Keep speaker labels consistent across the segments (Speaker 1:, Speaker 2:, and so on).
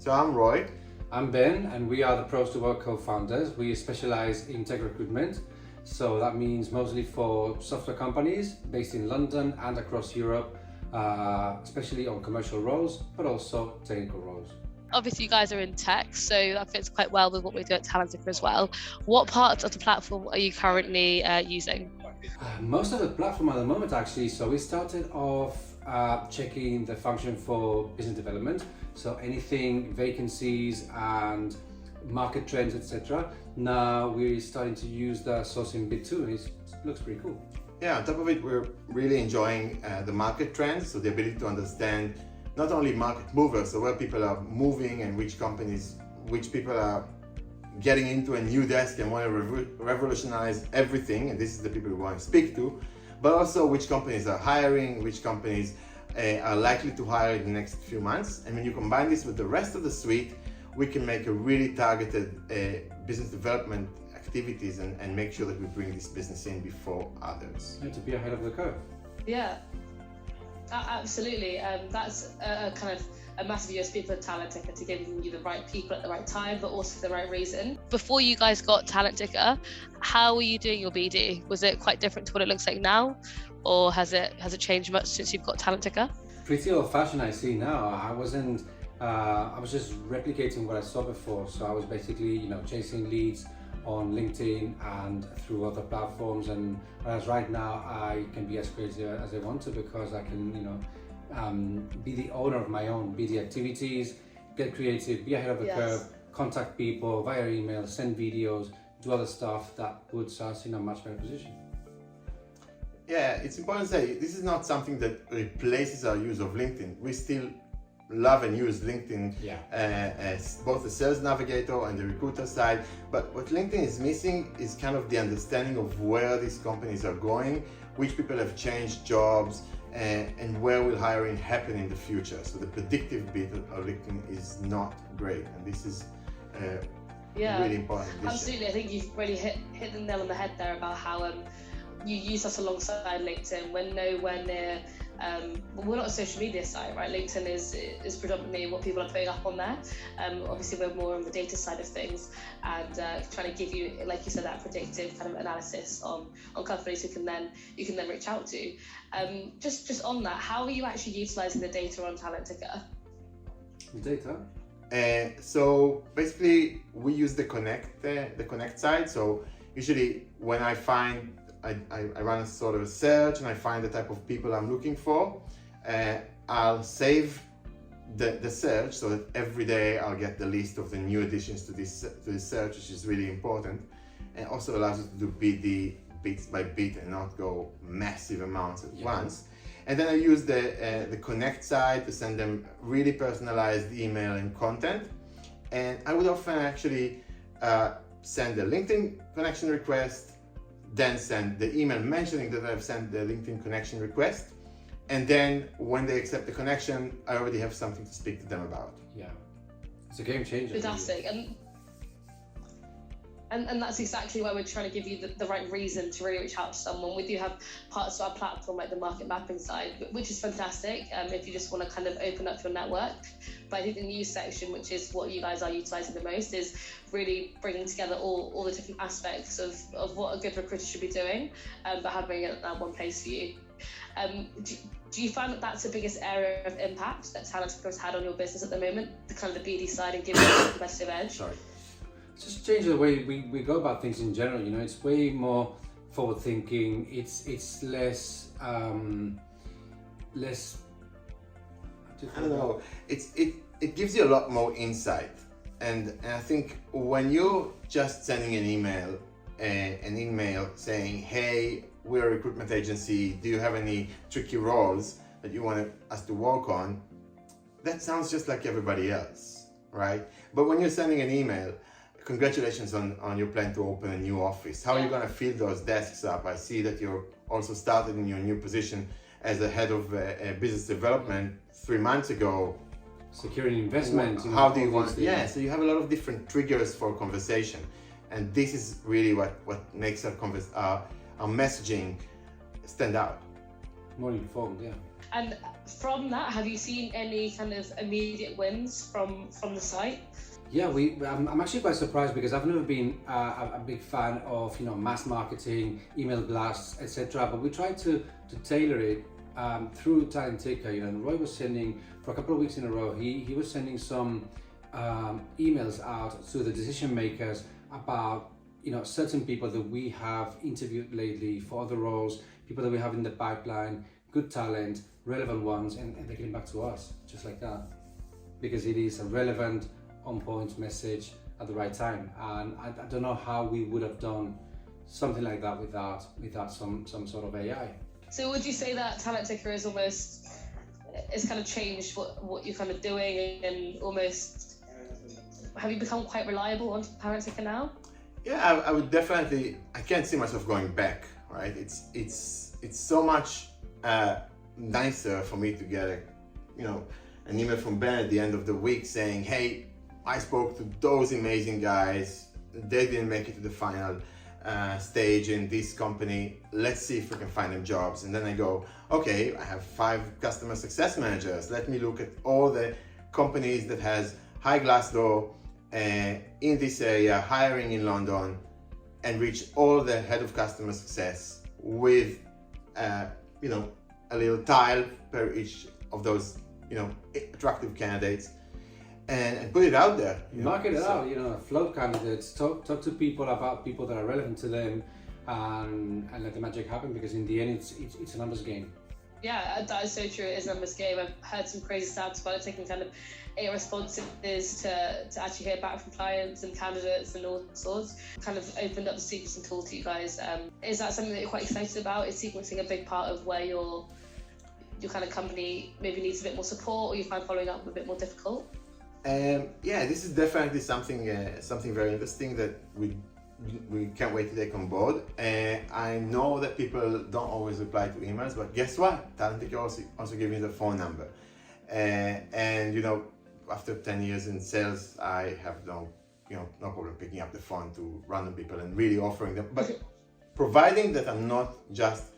Speaker 1: So I'm Roy.
Speaker 2: I'm Ben, and we are the Pros2Work co-founders. We specialize in tech recruitment. So that means mostly for software companies based in London and across Europe, especially on commercial roles, but also technical roles.
Speaker 3: Obviously you guys are in tech, so that fits quite well with what we do at Talentica as well. What parts of the platform are you currently using?
Speaker 2: Most of the platform at the moment actually, so we started off checking the function for business development, so anything vacancies and market trends, etc. Now we're starting to use the sourcing bit too, and it looks pretty cool.
Speaker 1: Yeah, on top of it, we're really enjoying the market trends, so the ability to understand not only market movers, so where people are moving and which people are getting into a new desk and want to revolutionize everything, and this is the people we want to speak to, but also which companies are hiring, which companies are likely to hire in the next few months. And when you combine this with the rest of the suite, we can make a really targeted business development activities and make sure that we bring this business in before others.
Speaker 2: And to be ahead of the curve.
Speaker 3: Yeah, absolutely. That's a kind of a massive USP for Talentica, to give you the right people at the right time, but also for the right reason. Before you guys got Talentica, how were you doing your BD? Was it quite different to what it looks like now, or has it changed much since you've got Talentica?
Speaker 2: Pretty old-fashioned, I see now. I was just replicating what I saw before. So I was basically, chasing leads on LinkedIn and through other platforms. And whereas right now I can be as crazy as I want to, because I can, be the owner of my own BD activities, get creative, be ahead of the curve, contact people via email, send videos, do other stuff that puts us in a much better position.
Speaker 1: Yeah, it's important to say this is not something that replaces our use of LinkedIn. We still love and use LinkedIn as both the sales navigator and the recruiter side, but what LinkedIn is missing is kind of the understanding of where these companies are going, which people have changed jobs, and where will hiring happen in the future. So the predictive bit of LinkedIn is not great, and this is really important.
Speaker 3: Absolutely. I think you've really hit the nail on the head there about how you use us alongside LinkedIn when nowhere near. We're not a social media site, right? LinkedIn is predominantly what people are putting up on there. Obviously, we're more on the data side of things, and trying to give you, like you said, that predictive kind of analysis on companies you can then reach out to. Just on that, how are you actually utilizing the data on Talentica?
Speaker 2: Data?
Speaker 1: So basically, we use the connect side. So usually, when I run a sort of a search and I find the type of people I'm looking for, I'll save the search so that every day I'll get the list of the new additions to this search, which is really important, and also allows you to do BD bits by bit and not go massive amounts at once. And then I use the connect side to send them really personalized email and content, and I would often actually send a LinkedIn connection request, then send the email mentioning that I've sent the LinkedIn connection request, and then when they accept the connection, I already have something to speak to them about.
Speaker 2: Yeah, it's a game changer.
Speaker 3: Fantastic. And that's exactly why we're trying to give you the right reason to really reach out to someone. We do have parts of our platform like the market mapping side, which is fantastic if you just want to kind of open up your network. But I think the news section, which is what you guys are utilizing the most, is really bringing together all the different aspects of what a good recruiter should be doing, but having it at one place for you. Do you find that that's the biggest area of impact that Talentica has had on your business at the moment, the kind of the BD side, and giving you a competitive edge?
Speaker 2: Sorry. Just change the way we go about things in general. It's way more forward thinking. It's less less.
Speaker 1: I don't know. It gives you a lot more insight, and I think when you're just sending an email saying, "Hey, we're a recruitment agency. Do you have any tricky roles that you want us to work on?" That sounds just like everybody else, right? But when you're sending an email, congratulations on your plan to open a new office. How are you going to fill those desks up? I see that you're also started in your new position as the head of business development 3 months ago.
Speaker 2: Securing investment.
Speaker 1: How do you want? Yeah, so you have a lot of different triggers for conversation, and this is really what makes our messaging stand out.
Speaker 2: More informed, yeah.
Speaker 3: And from that, have you seen any kind of immediate wins from the site?
Speaker 2: Yeah, I'm actually quite surprised because I've never been a big fan of mass marketing, email blasts, etc. But we tried to tailor it through Talent Ticker. Roy was sending for a couple of weeks in a row. He was sending some emails out to the decision makers about certain people that we have interviewed lately for other roles, people that we have in the pipeline, good talent, relevant ones, and they're getting back to us just like that because it is a relevant, on-point message at the right time. And I don't know how we would have done something like that without some sort of AI.
Speaker 3: So would you say that Talent Ticker is kind of changed what you're kind of doing, and almost have you become quite reliable on Talent Ticker now?
Speaker 1: Yeah, I would definitely. I can't see myself going back. Right? It's so much nicer for me to get an email from Ben at the end of the week saying, "Hey, I spoke to those amazing guys. They didn't make it to the final stage in this company. Let's see if we can find them jobs." And then I go, okay, I have 5 customer success managers. Let me look at all the companies that has high Glassdoor in this area, hiring in London, and reach all the head of customer success with a little tile per each of those attractive candidates. And put it out there.
Speaker 2: Market it out, float candidates, talk to people about people that are relevant to them, and let the magic happen, because in the end it's a numbers game.
Speaker 3: Yeah, that is so true. It is a numbers game. I've heard some crazy stats about it taking kind of 8 responses to actually hear back from clients and candidates and all sorts. Kind of opened up the sequencing tool to you guys. Is that something that you're quite excited about? Is sequencing a big part of where your kind of company maybe needs a bit more support, or you find following up a bit more difficult?
Speaker 1: Yeah, this is definitely something very interesting that we can't wait to take on board. I know that people don't always reply to emails, but guess what? Talent Ticker also give me the phone number. And after 10 years in sales, I have no problem picking up the phone to random people and really offering them. But providing that I'm not just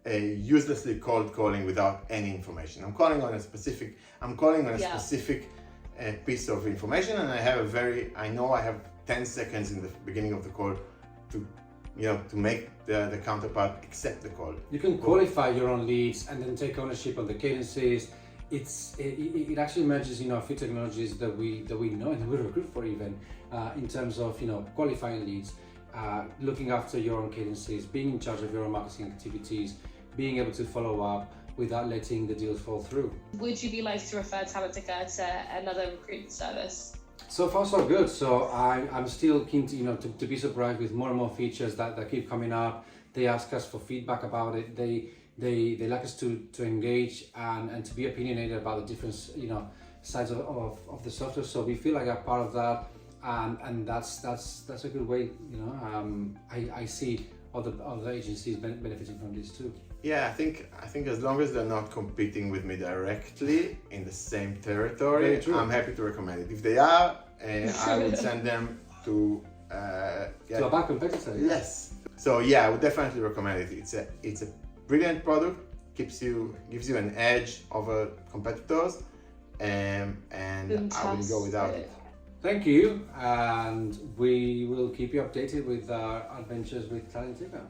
Speaker 1: uselessly cold calling without any information. I'm calling on a specific piece of information, and I know I have 10 seconds in the beginning of the call to make the counterpart accept the call.
Speaker 2: You can qualify your own leads and then take ownership of the cadences. It actually merges a few technologies that we know and we recruit for, even in terms of qualifying leads, looking after your own cadences, being in charge of your own marketing activities, being able to follow up without letting the deals fall through. Would
Speaker 3: you be like to refer Talent Ticker to another recruitment service?
Speaker 2: So far so good. So I'm still keen to be surprised with more and more features that keep coming up. They ask us for feedback about it. They like us to engage and to be opinionated about the different sides of the software. So we feel like a part of that, and that's a good way. I see other agencies benefiting from this too.
Speaker 1: Yeah, I think as long as they're not competing with me directly in the same territory, I'm happy to recommend it. If they are, I would send them to
Speaker 2: a bad competitor.
Speaker 1: Yes. So yeah, I would definitely recommend it. It's a brilliant product. Gives you an edge over competitors, and fantastic. I wouldn't go without it.
Speaker 2: Thank you, and we will keep you updated with our adventures with Talent Ticker.